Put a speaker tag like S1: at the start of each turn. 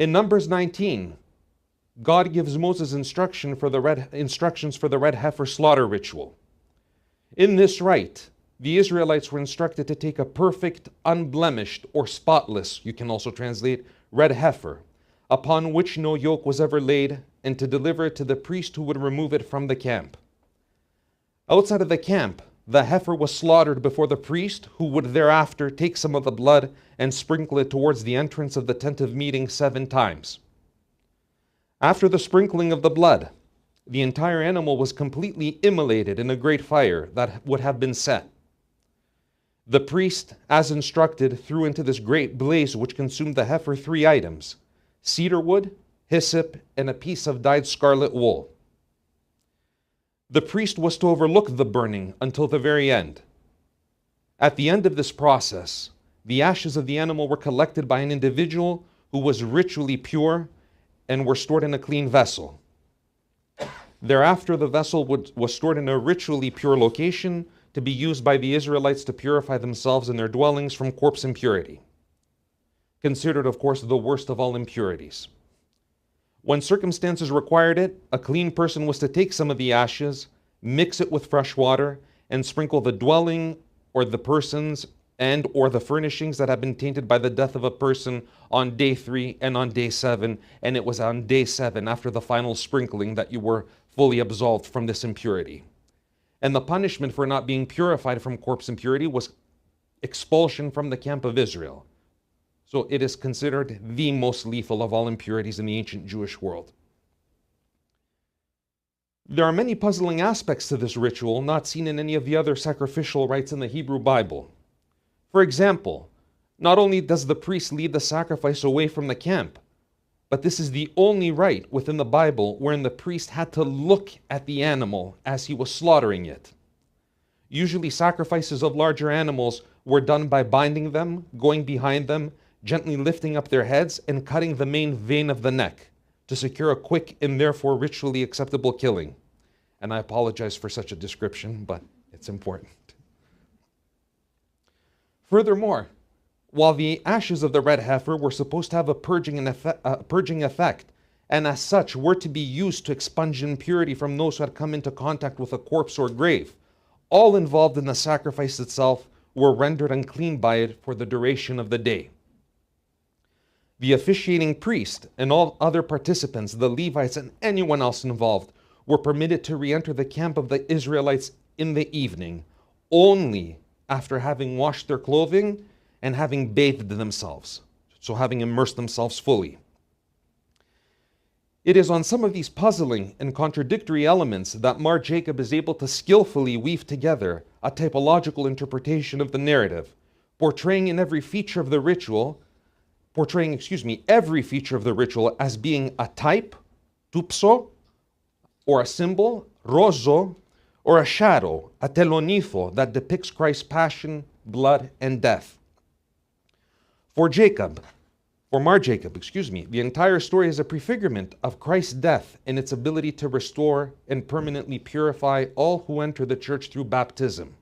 S1: In Numbers 19, God gives Moses instructions for the red heifer slaughter ritual. In this rite, the Israelites were instructed to take a perfect, unblemished, or spotless, you can also translate, red heifer, upon which no yoke was ever laid, and to deliver it to the priest who would remove it from the camp. Outside of the camp, the heifer was slaughtered before the priest, who would thereafter take some of the blood and sprinkle it towards the entrance of the tent of meeting 7 times. After the sprinkling of the blood, the entire animal was completely immolated in a great fire that would have been set. The priest, as instructed, threw into this great blaze which consumed the heifer 3 items: cedar wood, hyssop, and a piece of dyed scarlet wool. The priest was to overlook the burning until the very end. At the end of this process, the ashes of the animal were collected by an individual who was ritually pure and were stored in a clean vessel. Thereafter, the vessel was stored in a ritually pure location to be used by the Israelites to purify themselves and their dwellings from corpse impurity, considered, of course, the worst of all impurities. When circumstances required it, a clean person was to take some of the ashes, mix it with fresh water, and sprinkle the dwelling or the persons and or the furnishings that have been tainted by the death of a person on day 3 and on day 7, and it was on day 7 after the final sprinkling that you were fully absolved from this impurity. And the punishment for not being purified from corpse impurity was expulsion from the camp of Israel. So it is considered the most lethal of all impurities in the ancient Jewish world. There are many puzzling aspects to this ritual not seen in any of the other sacrificial rites in the Hebrew Bible. For example, not only does the priest lead the sacrifice away from the camp, but this is the only rite within the Bible wherein the priest had to look at the animal as he was slaughtering it. Usually sacrifices of larger animals were done by binding them, going behind them, gently lifting up their heads, and cutting the main vein of the neck to secure a quick and therefore ritually acceptable killing. And I apologize for such a description, but it's important. Furthermore, while the ashes of the red heifer were supposed to have a purging effect, and as such were to be used to expunge impurity from those who had come into contact with a corpse or grave, all involved in the sacrifice itself were rendered unclean by it for the duration of the day. The officiating priest and all other participants, the Levites and anyone else involved, were permitted to re-enter the camp of the Israelites in the evening, only after having washed their clothing and having bathed themselves, so having immersed themselves fully. It is on some of these puzzling and contradictory elements that Mar Jacob is able to skillfully weave together a typological interpretation of the narrative, portraying every feature of the ritual as being a type, tupso, or a symbol, rozo, or a shadow, a telonitho, that depicts Christ's passion, blood, and death. For Mar Jacob, the entire story is a prefigurement of Christ's death and its ability to restore and permanently purify all who enter the church through baptism.